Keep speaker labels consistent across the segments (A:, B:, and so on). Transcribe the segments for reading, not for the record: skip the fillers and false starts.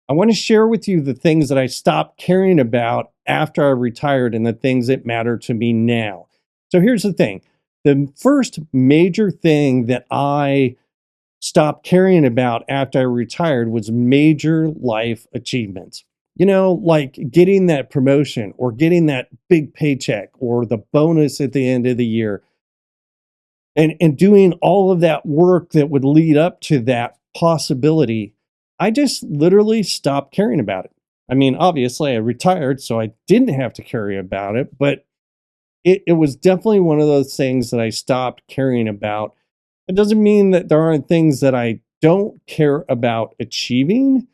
A: I want to share with you the things that I stopped caring about after I retired and the things that matter to me now. So here's the thing. The first major thing that I stopped caring about after I retired was major life achievements. Like getting that promotion or getting that big paycheck or the bonus at the end of the year and doing all of that work that would lead up to that possibility. I just literally stopped caring about it. I mean, obviously I retired, so I didn't have to carry about it, but it was definitely one of those things that I stopped caring about. It doesn't mean that there aren't things that I don't care about achieving,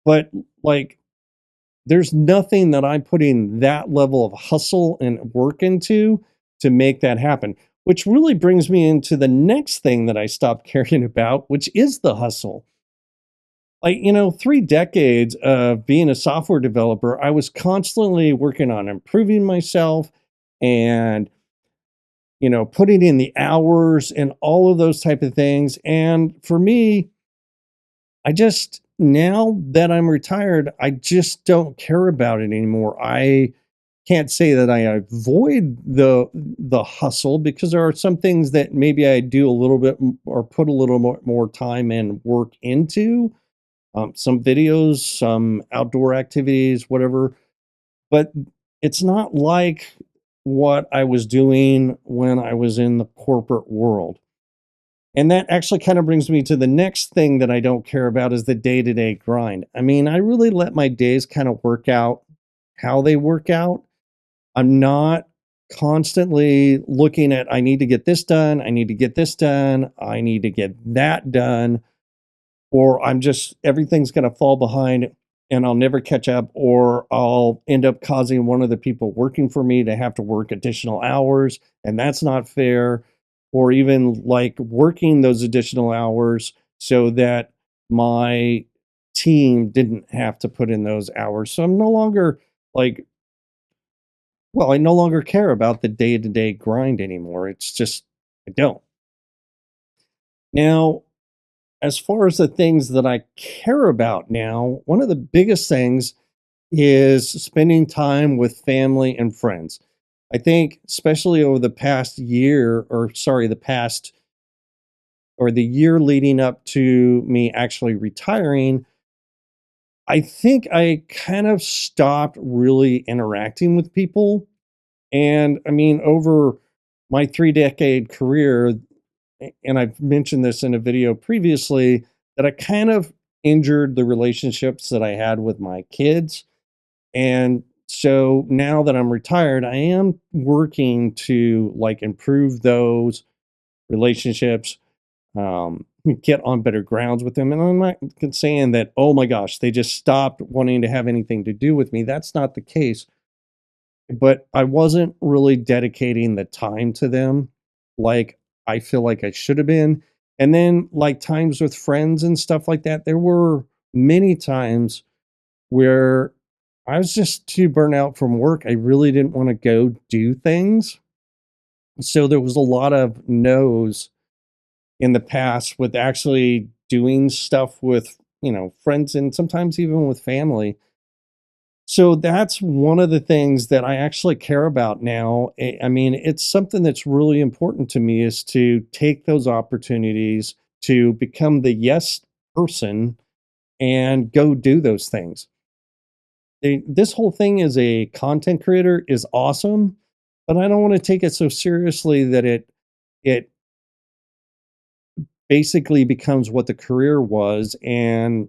A: but like there's nothing that I'm putting that level of hustle and work into to make that happen. Which really brings me into the next thing that I stopped caring about, which is the hustle. 3 decades of being a software developer, I was constantly working on improving myself and putting in the hours and all of those type of things. And for me, I just now that I'm retired, I just don't care about it anymore. I can't say that I avoid the hustle because there are some things that maybe I do a little bit or put a little more time and work into. Some videos, some outdoor activities, whatever. But it's not like what I was doing when I was in the corporate world. And that actually kind of brings me to the next thing that I don't care about is the day-to-day grind. I mean, I really let my days kind of work out how they work out. I'm not constantly looking at I need to get this done, I need to get this done, I need to get that done, or I'm just everything's going to fall behind and I'll never catch up, or I'll end up causing one of the people working for me to have to work additional hours, and that's not fair. Or even like working those additional hours so that my team didn't have to put in those hours. So I'm no longer like, well, I no longer care about the day to day grind anymore. It's just, I don't. Now, as far as the things that I care about now, one of the biggest things is spending time with family and friends. I think, especially over the past year, or sorry, the past or the year leading up to me actually retiring, I think I kind of stopped really interacting with people. And I mean, over my 3 decade career, and I've mentioned this in a video previously, that I kind of injured the relationships that I had with my kids. And so now that I'm retired, I am working to like improve those relationships, get on better grounds with them. And I'm not saying that, oh my gosh, they just stopped wanting to have anything to do with me. That's not the case. But I wasn't really dedicating the time to them like I feel like I should have been. And then, like times with friends and stuff like that, there were many times where I was just too burnt out from work. I really didn't want to go do things. So there was a lot of no's in the past with actually doing stuff with, friends and sometimes even with family. So that's one of the things that I actually care about now. I mean, it's something that's really important to me is to take those opportunities to become the yes person and go do those things. This whole thing as a content creator is awesome, but I don't want to take it so seriously that it basically becomes what the career was and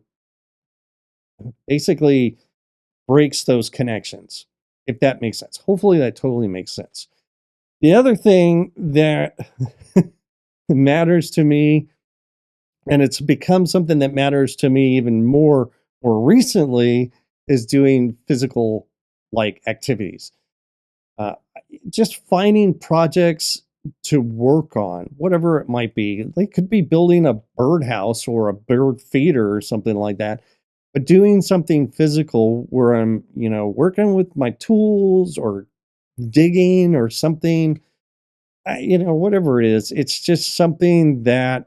A: basically breaks those connections, if that makes sense. Hopefully that totally makes sense. The other thing that matters to me, and it's become something that matters to me even more recently, is doing physical like activities. Uh, just finding projects to work on, whatever it might be. They could be building a birdhouse or a bird feeder or something like that. But doing something physical where I'm, working with my tools or digging or something, whatever it is, it's just something that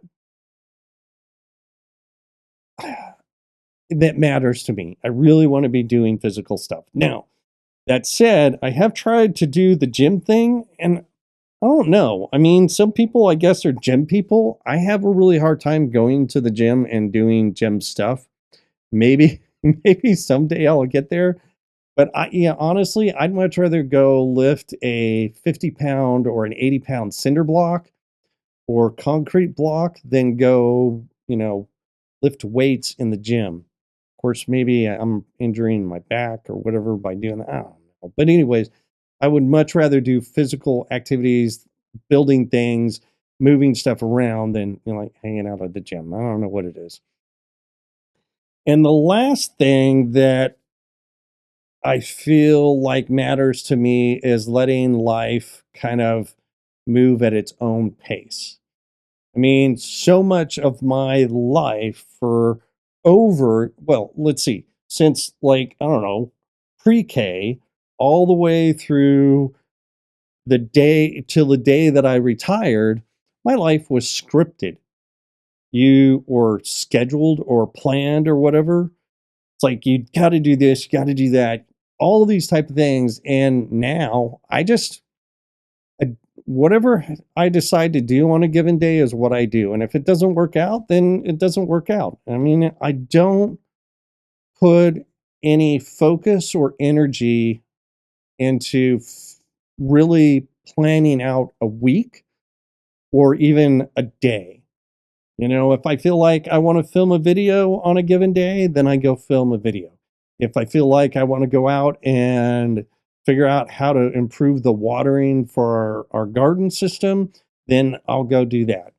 A: that matters to me. I really want to be doing physical stuff. Now, that said, I have tried to do the gym thing, and I don't know. I mean, some people, I guess, are gym people. I have a really hard time going to the gym and doing gym stuff. Maybe, maybe someday I'll get there. But yeah, honestly, I'd much rather go lift a 50-pound or an 80-pound cinder block or concrete block than go, lift weights in the gym. Of course, maybe I'm injuring my back or whatever by doing that. I don't know. But anyways, I would much rather do physical activities, building things, moving stuff around than like hanging out at the gym. I don't know what it is. And the last thing that I feel like matters to me is letting life kind of move at its own pace. I mean, so much of my life for well, let's see, since like, I don't know, pre K all the way through the day till the day that I retired, my life was scripted. You or scheduled or planned or whatever. It's like you got to do this, you got to do that, all of these type of things. And now I, whatever I decide to do on a given day is what I do. And if it doesn't work out, then it doesn't work out. I mean, I don't put any focus or energy into really planning out a week or even a day. If I feel like I want to film a video on a given day, then I go film a video. If I feel like I want to go out and figure out how to improve the watering for our garden system, then I'll go do that.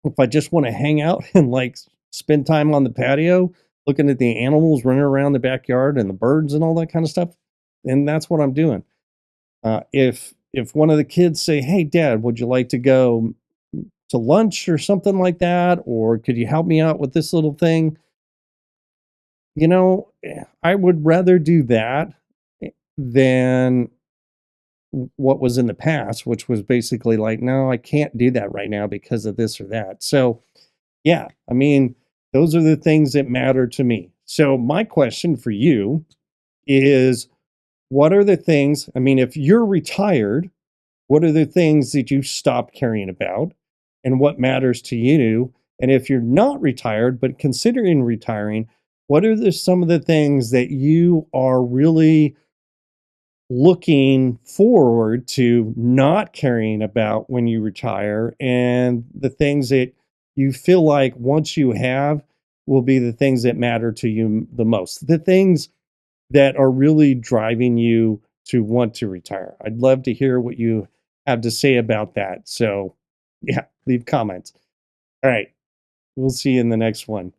A: If I just want to hang out and like spend time on the patio, looking at the animals running around the backyard and the birds and all that kind of stuff, then that's what I'm doing. If one of the kids say, "Hey, Dad, would you like to go to lunch or something like that, or could you help me out with this little thing?" I would rather do that than what was in the past, which was basically like, no, I can't do that right now because of this or that. So, yeah, I mean, those are the things that matter to me. So, my question for you is, what are the things? I mean, if you're retired, what are the things that you stop caring about and what matters to you? And if you're not retired, but considering retiring, what are some of the things that you are really looking forward to not caring about when you retire, and the things that you feel like once you have will be the things that matter to you the most, the things that are really driving you to want to retire? I'd love to hear what you have to say about that. So, yeah, leave comments. All right, we'll see you in the next one.